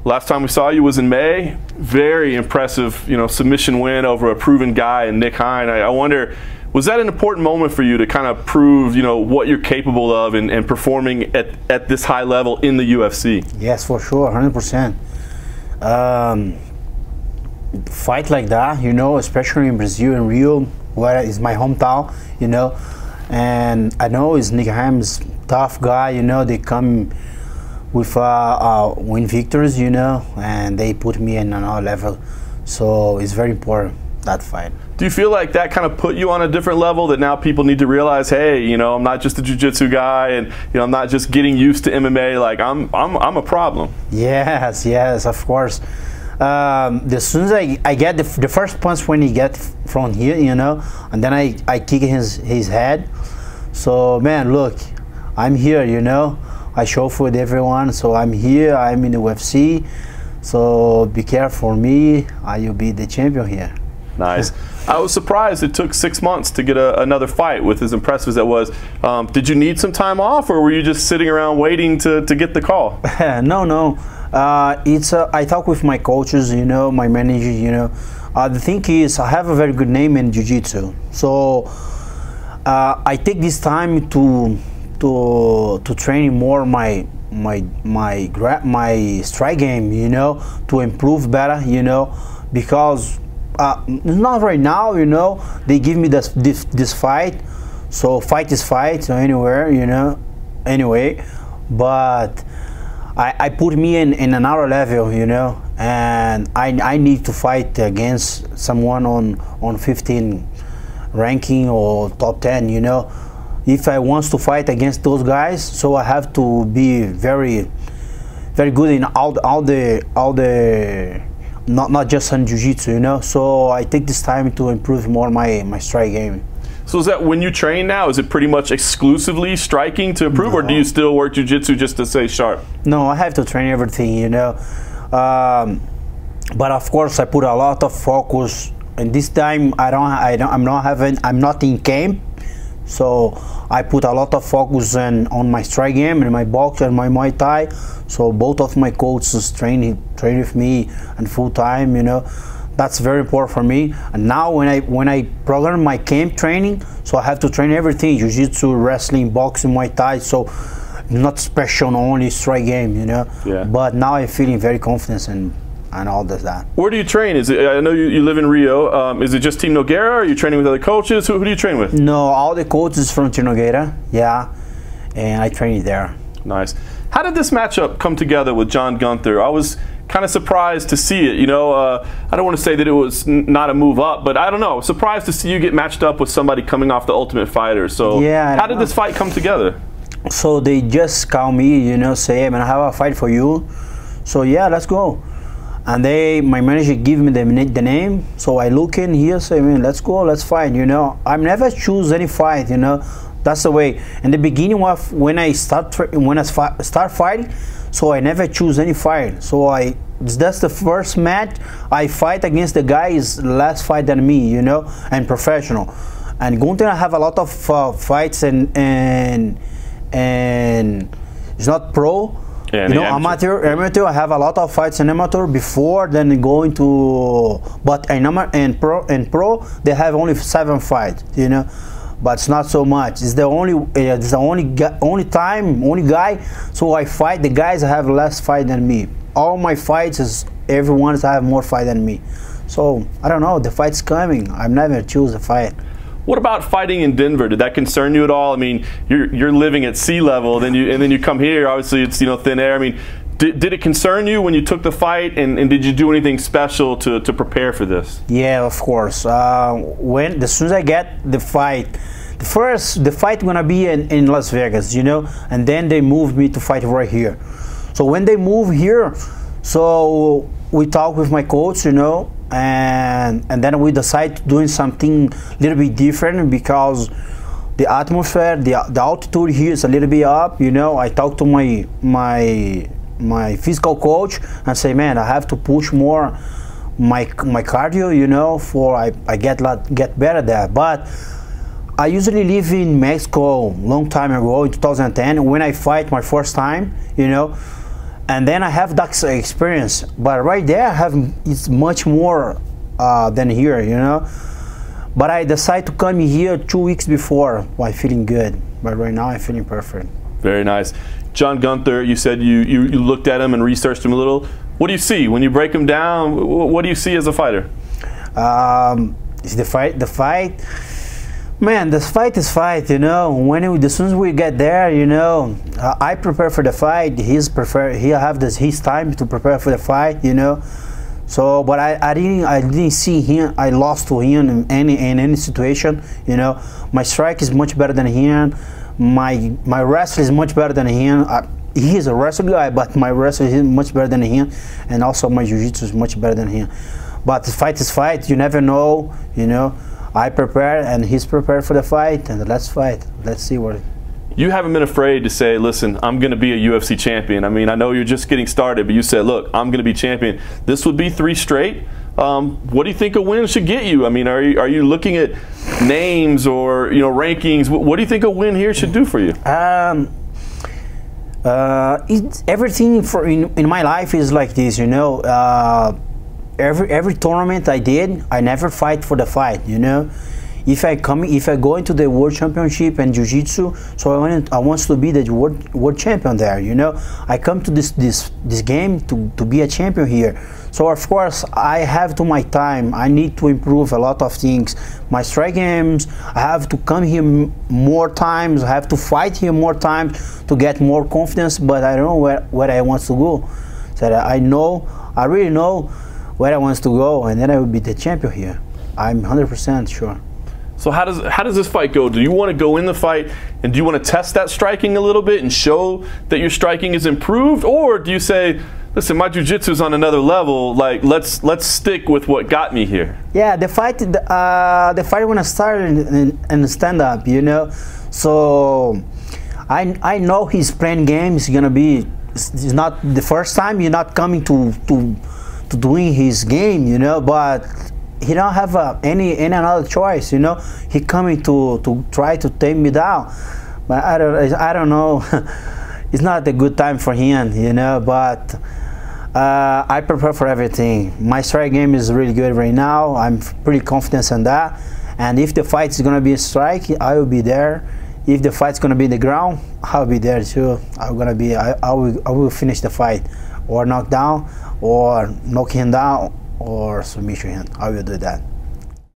Last time we saw you was in May. Very impressive, submission win over a proven guy in Nick Hine. I wonder, was that an important moment for you to kind of prove, what you're capable of and performing at this high level in the UFC? Yes, for sure, 100%. Fight like that, especially in Brazil and Rio, where is my hometown, and I know it's Nick Hine's tough guy, they come with win victories, and they put me in another level. So it's very important, that fight. Do you feel like that kind of put you on a different level, that now people need to realize, hey, I'm not just a jiu-jitsu guy, and I'm not just getting used to MMA, like I'm a problem? Yes, of course. As soon as I get the first punch when he get from here, and then I kick his head. So man, look, I'm here, I show for everyone, so I'm here, I'm in the UFC, so be careful for me, I will be the champion here. Nice. I was surprised it took 6 months to get another fight with as impressive as that was. Did you need some time off, or were you just sitting around waiting to get the call? No. I talk with my coaches, my manager, the thing is, I have a very good name in Jiu-Jitsu, so I take this time to train more my strike game, to improve better, because not right now, they give me this fight, so fight is fight, so anywhere, anyway, but I put me in another level, and I need to fight against someone on 15 ranking or top 10, If I want to fight against those guys, so I have to be very, very good in all the not just on jiu-jitsu, So I take this time to improve more my strike game. So is that when you train now, is it pretty much exclusively striking to improve, or do you still work jiu-jitsu just to stay sharp? No, I have to train everything, but of course I put a lot of focus. And this time I'm not in camp, so I put a lot of focus on my strike game and my box and my Muay Thai. So both of my coaches train with me and full time, That's very important for me. And now when I program my camp training, so I have to train everything: jiu-jitsu, wrestling, boxing, Muay Thai. So not special only strike game, Yeah. But now I'm feeling very confident and all that. Where do you train? I know you live in Rio. Is it just Team Nogueira? Are you training with other coaches? Who do you train with? No, all the coaches from Team Nogueira, yeah, and I train there. Nice. How did this matchup come together with John Gunther? I was kind of surprised to see it. I don't want to say that it was not a move up, but I don't know. Surprised to see you get matched up with somebody coming off the Ultimate Fighter. So yeah, how did this fight come together? So they just call me, say, hey, man, I have a fight for you. So yeah, let's go. And my manager give me the name, so I look in here, say, man, let's go, let's fight, I never choose any fight, that's the way. In the beginning of when I start fighting, so I never choose any fight. So that's the first match I fight against the guy is less fight than me, and professional. And Gunther have a lot of fights and it's not pro. Yeah, amateur, I have a lot of fights in amateur before then going to, but in pro they have only 7 fights, but it's not so much. It's the only guy. So I fight the guys that have less fight than me. All my fights is everyone's have more fight than me. So I don't know. The fight's coming. I never choose a fight. What about fighting in Denver? Did that concern you at all? I mean, you're living at sea level, and then you come here. Obviously, it's thin air. I mean, did it concern you when you took the fight, and did you do anything special to prepare for this? Yeah, of course. As soon as I get the fight, the fight gonna be in Las Vegas, and then they moved me to fight right here. So when they move here, so we talk with my coach, and then we decide doing something a little bit different because the atmosphere, the altitude here is a little bit up. I talk to my physical coach and say, man, I have to push more my cardio, for I get better there. But I usually live in Mexico long time ago in 2010 when I fight my first time, and then I have that experience. But right there, I have it's much more than here, you know. But I decided to come here 2 weeks before while feeling good. But right now, I'm feeling perfect. Very nice. John Gunther, you said you looked at him and researched him a little. What do you see when you break him down? What do you see as a fighter? Is the fight, man, the fight is fight, you know. As soon as we get there, you know, I prepare for the fight. He have his time to prepare for the fight, you know. So, but I didn't see him. I lost to him in any situation, you know. My strike is much better than him. My wrestling is much better than him. He is a wrestling guy, but my wrestling is much better than him, and also my jiu-jitsu is much better than him. But the fight is fight. You never know, you know. I prepare, and he's prepared for the fight, and let's fight. Let's see what. You haven't been afraid to say, listen, I'm going to be a UFC champion. I mean, I know you're just getting started, but you said, look, I'm going to be champion. This would be 3 straight. What do you think a win should get you? I mean, are you looking at names or, you know, rankings? What do you think a win here should do for you? Everything in my life is like this, you know. Every tournament I did, I never fight for the fight, you know. If I go into the World Championship and Jiu-Jitsu, so I want to be the world champion there, you know. I come to this game to be a champion here. So of course I have to my time. I need to improve a lot of things. My strike games, I have to come here more times. I have to fight here more times to get more confidence. But I don't know where I want to go. So I really know where I want to go, and then I will be the champion here. I'm 100% sure. So how does this fight go? Do you want to go in the fight and do you want to test that striking a little bit and show that your striking is improved, or do you say, listen, my jiu-jitsu is on another level, like let's stick with what got me here? Yeah, the fight when I started in stand-up, you know, so I know his playing game is gonna be. It's not the first time. You're not coming to doing his game, you know, but he don't have any another choice, you know. He coming to try to take me down, but I don't know. It's not a good time for him, you know. But I prepare for everything. My strike game is really good right now. I'm pretty confident in that. And if the fight is gonna be a strike, I will be there. If the fight's gonna be in the ground, I'll be there too. I will finish the fight, or knock down, or knock him down, or submission him. I will do that.